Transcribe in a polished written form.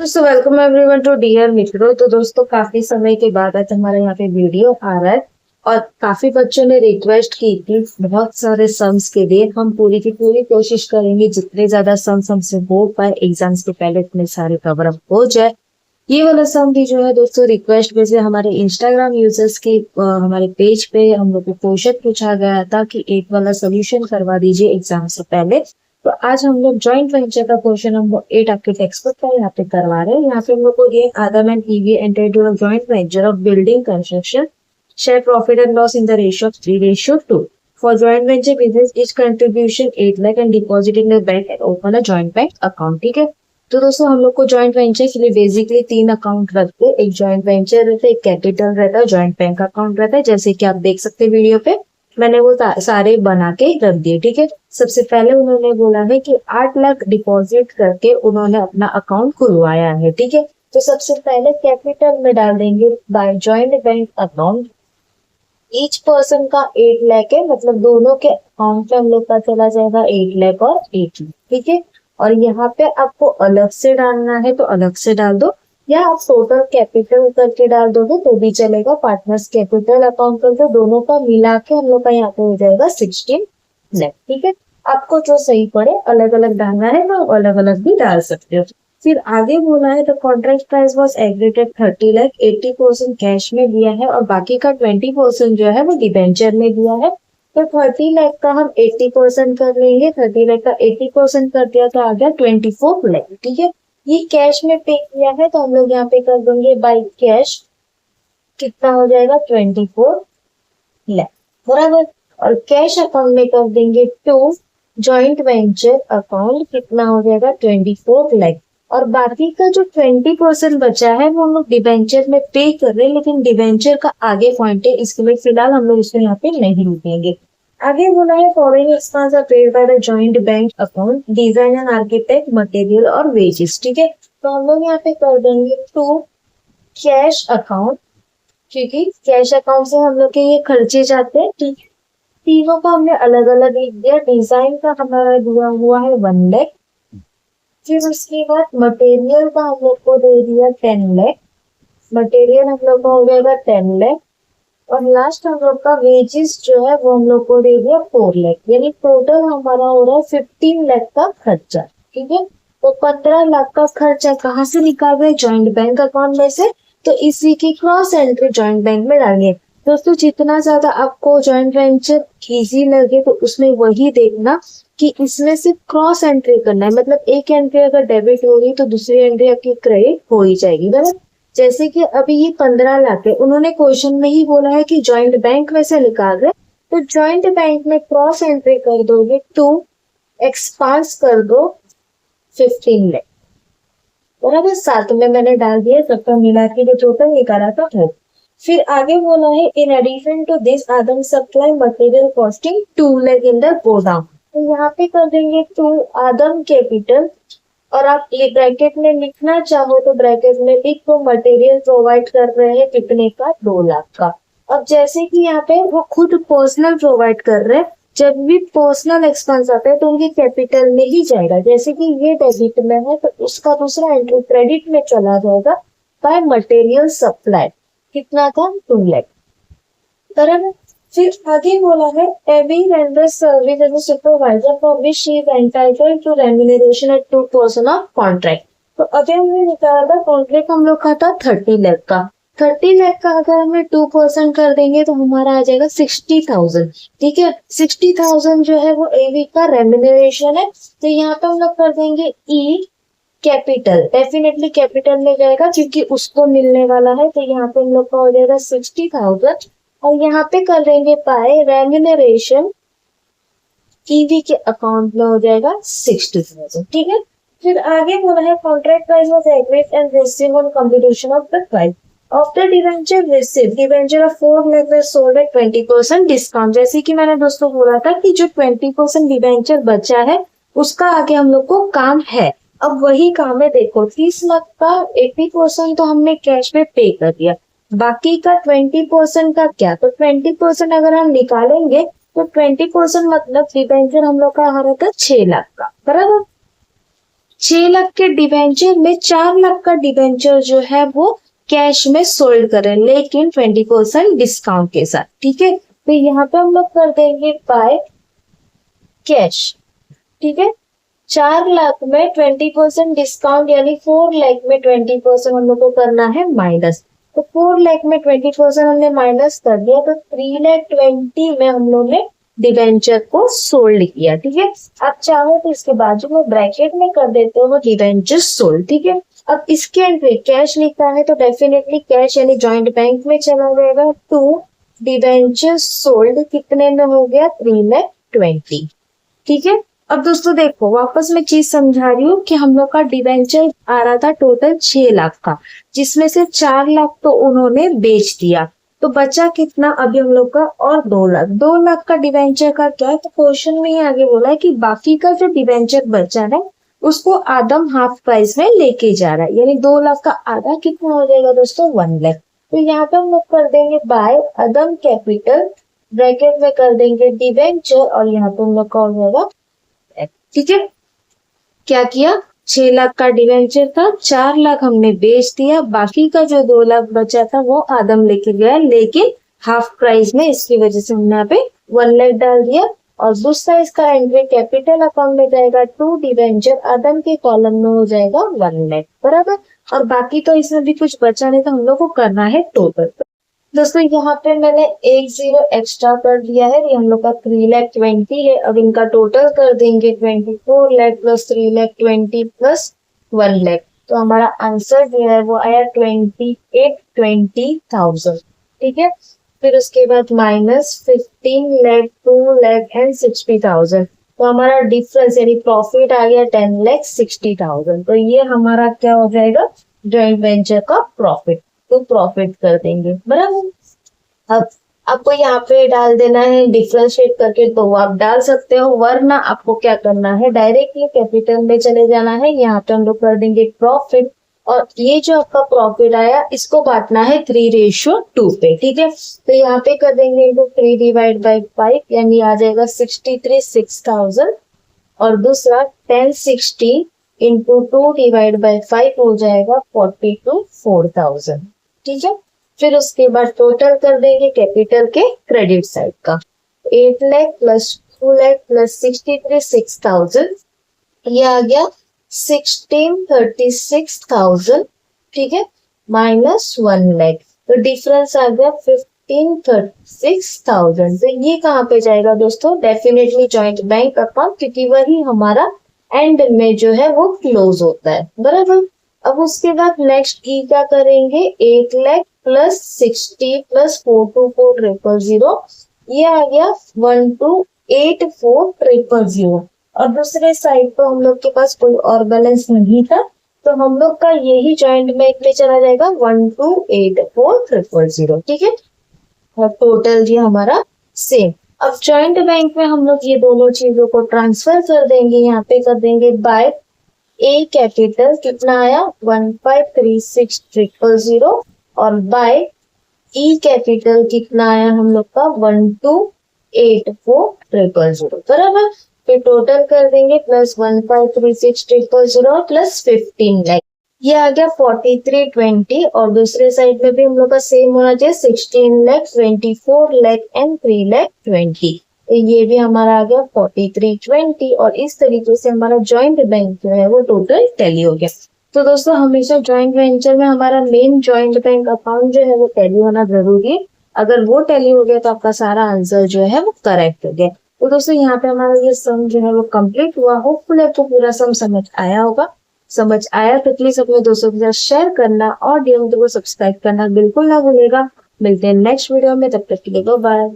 दोस्तों welcome everyone to dear मित्रों। तो दोस्तों काफी समय के बाद आज हमारे यहाँ पे वीडियो आ रहा है और काफी बच्चों ने रिक्वेस्ट की थी बहुत सारे सम्स के लिए। हम पूरी की पूरी कोशिश करेंगे जितने ज्यादा सम्स हमसे हो पाए एग्जाम्स के पहले इतने सारे कवर अप हो जाए। ये वाला सम भी जो है दोस्तों रिक्वेस्ट में से हमारे इंस्टाग्राम यूजर्स के हमारे पेज पे हम लोग को क्वेश्चन पूछा गया था कि एक वाला सोल्यूशन करवा दीजिए एग्जाम से पहले। तो आज हम लोग जॉइंट वेंचर का क्वेश्चन हम 8 आपके टेक्स्ट बुक का यहाँ पे करवा रहे हैं। यहाँ पे हम लोग को ये Adam and Eve entered to joint venture of building construction share profit and loss in the ratio of 3:2. For joint venture business, each contribution 8 lakh and deposit in the bank and open a joint bank account. ठीक है। तो दोस्तों हम लोग को joint venture के लिए basically 3 account रखते हैं। एक जॉइंट वेंचर रहता है, एक कैपिटल रहता है, जॉइंट बैंक अकाउंट रहता है। जैसे कि आप देख सकते हैं वीडियो पे मैंने वो सारे बना के रख दिए। ठीक है। सबसे पहले उन्होंने बोला है कि 8 लाख डिपॉजिट करके उन्होंने अपना अकाउंट खुलवाया है। ठीक है। तो सबसे पहले कैपिटल में डाल देंगे by joint bank account. Each person का 8 लाख है, मतलब दोनों के अकाउंट में हम लोग का चला जाएगा 8 लाख और 8 लाख। ठीक है। और यहाँ पे आपको अलग से डालना है तो अलग से डाल दो, या आप टोटल कैपिटल करके डाल दोगे तो भी चलेगा। पार्टनर्स कैपिटल अकाउंट कर दो, दोनों का मिला के हम लोग का यहाँ पे हो जाएगा 16 लाख। ठीक है। आपको जो सही पड़े अलग अलग डालना है तो अलग अलग भी डाल सकते हो। फिर आगे बोला है the contract price was agreed at 30 lakh, 80% cash में दिया है और बाकी का 20% जो है वो डिबेंचर में दिया है। तो 30 लाख का हम 80% कर लेंगे, 30 लाख का 80% कर दिया तो आ गया 24 लाख। ठीक है। ये कैश में पे किया है तो हम लोग यहाँ पे कर देंगे बाई कैश, कितना हो जाएगा 24 लाख बराबर। और कैश अकाउंट में कर देंगे टू जॉइंट वेंचर अकाउंट, कितना हो जाएगा 24 लाख। और बाकी का जो 20% बचा है वो हम लोग डिबेंचर में पे कर रहे हैं, लेकिन डिबेंचर का आगे पॉइंट है, इसके लिए फिलहाल हम लोग इसको यहाँ पे नहीं रुकेंगे। आगे बोला है following expense are paid by the joint bank account, design and architect, material और वेजेस। ठीक है। तो हम लोग यहाँ पे कर देंगे टू कैश अकाउंट, क्योंकि कैश अकाउंट से हम लोग के ये खर्चे जाते हैं। ठीक, तीनों को हमने अलग अलग लिख दिया। डिजाइन का हमारा दिया हुआ है 1 लाख, फिर उसके बाद मटेरियल का हम लोग को दे दिया 10 लाख, मटेरियल हम लोग को हो जाएगा 10 लाख। और लास्ट हम लोग का वेजेस जो है वो हम लोग को दे दिया 4 लाख, यानी टोटल हमारा हो रहा है 15 लाख का खर्चा। ठीक है। तो 15 लाख का खर्चा कहाँ से निकाल रहे? जॉइंट बैंक अकाउंट में से। तो इसी की क्रॉस एंट्री जॉइंट बैंक में डालिए। दोस्तों जितना ज्यादा आपको जॉइंट वेंचर इजी लगे तो उसमें वही देखना कि इसमें सिर्फ क्रॉस एंट्री करना है, मतलब एक एंट्री अगर डेबिट होगी तो दूसरी एंट्री आपकी क्रेडिट हो ही जाएगी बराबर। जैसे कि अभी ये 15 लाख है, उन्होंने क्वेश्चन में ही बोला है कि जॉइंट बैंक में से निकाल रहे, तो जॉइंट बैंक में क्रॉस एंट्री कर दोगे टू एक्सपांस कर दो 15 लाख बराबर। साथ में मैंने डाल दिया, सबका मिला के जो टोटल निकाला था वो। फिर आगे बोला है in addition to this Adam supply material costing 2 lakh in the godown. तो यहाँ पे कर देंगे टू आदम कैपिटल, और आप ये ब्रैकेट में लिखना चाहो तो ब्रैकेट में लिख दो मटेरियल प्रोवाइड कर रहे हैं कितने का 2 लाख का। अब जैसे कि यहाँ पे वो खुद पर्सनल प्रोवाइड कर रहे हैं, जब भी पर्सनल एक्सपेंस आता है तो उनके कैपिटल में ही जाएगा। जैसे कि ये डेबिट में है तो उसका दूसरा एंट्री क्रेडिट में चला जाएगा बाय मटेरियल सप्लाई, कितना था 2 लाख बराबर। फिर आगे बोला है Eve rendered service as a supervisor for which she is entitled to remuneration at 2% of contract. तो अभी हमने निकाला था कॉन्ट्रैक्ट हम लोग का था 30 लाख का। 30 लाख का अगर हमें 2% कर देंगे तो हमारा आ जाएगा 60,000। ठीक है। 60,000 जो है वो एवी का रेम्यूनरेशन है। तो यहाँ पे हम लोग कर देंगे ई कैपिटल, डेफिनेटली कैपिटल में जाएगा क्योंकि उसको मिलने वाला है। तो यहाँ पे हम लोग का हो जाएगा 60,000 और यहाँ पे कर देंगे पाए रेम्यूनरेशन, ईवी के अकाउंट में हो जाएगा 60,000। ठीक है। फिर आगे बोला है contract price was agreed and receive on computation of the price after debenture receive debenture of 4 lakh was sold at 20% discount. जैसे कि मैंने दोस्तों बोला था कि जो 20% डिवेंचर बचा है उसका आगे हम लोग को काम है। अब वही काम है, देखो 30 लाख का 80% तो हमने कैश में पे कर दिया, बाकी का 20% का क्या? तो 20% अगर हम निकालेंगे तो 20% मतलब डिबेंचर हम लोग का आ रहा था 6 लाख का बराबर। 6 लाख के डिबेंचर में 4 लाख का डिबेंचर जो है वो कैश में सोल्ड करें, लेकिन 20% डिस्काउंट के साथ। ठीक है, तो यहाँ पे हम लोग कर देंगे बाय कैश। ठीक है, 4 लाख में 20% डिस्काउंट यानी 4 लाख में 20% हम लोग को करना है माइनस। तो 4 लाख में 20% हमने माइनस कर दिया, तो 3,20,000 में हम लोग ने डिबेंचर को सोल्ड किया। ठीक है, आप चाहो तो इसके बाजू में ब्रैकेट में कर देते हो डिबेंचर सोल्ड। ठीक है, अब इसके एंट्री कैश लिखा है तो डेफिनेटली कैश यानी जॉइंट बैंक में चला जाएगा। टू डिबेंचर सोल्ड कितने में हो गया, 3,20,000। ठीक है, अब दोस्तों देखो वापस मैं चीज समझा रही हूँ कि हम लोग का डिबेंचर आ रहा था टोटल 6 लाख का, जिसमें से 4 लाख तो उन्होंने बेच दिया, तो बचा कितना अभी हम लोग का, और 2 लाख। 2 लाख का डिबेंचर का क्या है, तो क्वेश्चन में ही आगे बोला है कि बाकी का जो डिबेंचर बचा है उसको आदम हाफ प्राइस में लेके जा रहा है, यानी 2 लाख का आधा कितना हो जाएगा दोस्तों, 1 लाख। तो यहाँ पे हम लोग कर देंगे बाय आदम कैपिटल, ब्रैकेट में कर देंगे डिबेंचर, और यहाँ पे हम लोग का हो जाएगा। ठीक है, क्या किया, 6 लाख का डिवेंचर था, 4 लाख हमने बेच दिया, बाकी का जो 2 लाख बचा था वो आदम लेके गया, लेकिन हाफ प्राइस में, इसकी वजह से हमने यहाँ पे 1 लाख डाल दिया। और दूसरा इसका एंट्री कैपिटल अकाउंट में जाएगा, टू डिवेंचर आदम के कॉलम में हो जाएगा 1 लाख, बराबर। और बाकी तो इसमें भी कुछ बचा नहीं, तो हम लोग को करना है टोटल। दोस्तों यहाँ पे मैंने एक 0 एक्स्ट्रा कर दिया है, ये हम लोग का 3,20,000 है। अब इनका टोटल कर देंगे 24 लाख प्लस 3,20,000 प्लस 1 लाख, तो हमारा आंसर जो है वो आया 28,20,000। ठीक है, फिर उसके बाद माइनस 15 लाख, 2 लाख एंड 60,000, तो हमारा डिफरेंस यानी प्रॉफिट आ गया 10,60,000। तो ये हमारा क्या हो जाएगा, जॉइंट वेंचर का प्रॉफिट, तो प्रॉफिट कर देंगे, बराबर। अब आपको यहाँ पे डाल देना है डिफरेंशिएट करके, तो आप डाल सकते हो, वरना आपको क्या करना है, डायरेक्टली कैपिटल में चले जाना है। यहाँ पे हम लोग कर देंगे प्रॉफिट, और ये जो आपका प्रॉफिट आया इसको बांटना है 3:2 पे। ठीक है, तो यहाँ पे कर देंगे 3 डिवाइड बाई 5, यानी आ जाएगा 63,6,000, और दूसरा 1060 इंटू 2 डिवाइड बाई 5 हो जाएगा 42,4,000। ठीक है, फिर उसके बाद टोटल कर देंगे कैपिटल के क्रेडिट साइड का, 8 लाख प्लस 2 लाख प्लस 63,6,000, ये आ गया 16,36,000। ठीक है, माइनस 1 लाख, तो डिफरेंस आ गया 15,36,000। तो ये कहाँ पे जाएगा दोस्तों, डेफिनेटली जॉइंट बैंक अकाउंट, क्योंकि वही हमारा एंड में जो है वो क्लोज होता है, बराबर। अब उसके बाद नेक्स्ट की क्या करेंगे, 8 लाख प्लस 60 प्लस 424,000, ये आ गया 12,84,000। और दूसरे साइड पर हम लोग के पास कोई और बैलेंस नहीं था, तो हम लोग का यही जॉइंट बैंक में चला जाएगा 12,84,000। ठीक है, और टोटल ये हमारा सेम। अब जॉइंट बैंक में हम लोग ये दोनों चीजों को ट्रांसफर कर देंगे, यहाँ पे कर देंगे बाय ए कैपिटल, कितना आया 15,36,000, और बाय ई कैपिटल कितना आया हम लोग का 12,84,000, बराबर। फिर टोटल कर देंगे प्लस 15,36,000 प्लस 15 लाख, ये आ गया 43,20, और दूसरे साइड में भी हम लोग का सेम होना चाहिए 16 लाख, 24 लाख एंड 3,20,000, तो ये भी हमारा आ गया 43,20, और इस तरीके से हमारा जॉइंट बैंक जो है वो टोटल टैली हो गया। तो दोस्तों हमेशा जॉइंट वेंचर में हमारा मेन जॉइंट बैंक अकाउंट जो है वो टैली होना जरूरी है, अगर वो टैली हो गया तो आपका सारा आंसर जो है वो करेक्ट हो गया। तो दोस्तों यहाँ पे हमारा ये सम जो है वो कंप्लीट हुआ, होपफुली आपको पूरा सम समझ आया होगा। समझ आया तो प्लीज अपने दोस्तों के साथ शेयर करना और डीएम को सब्सक्राइब करना बिल्कुल ना भूलेगा। मिलते हैं नेक्स्ट वीडियो में, तब तक के लिए बाय।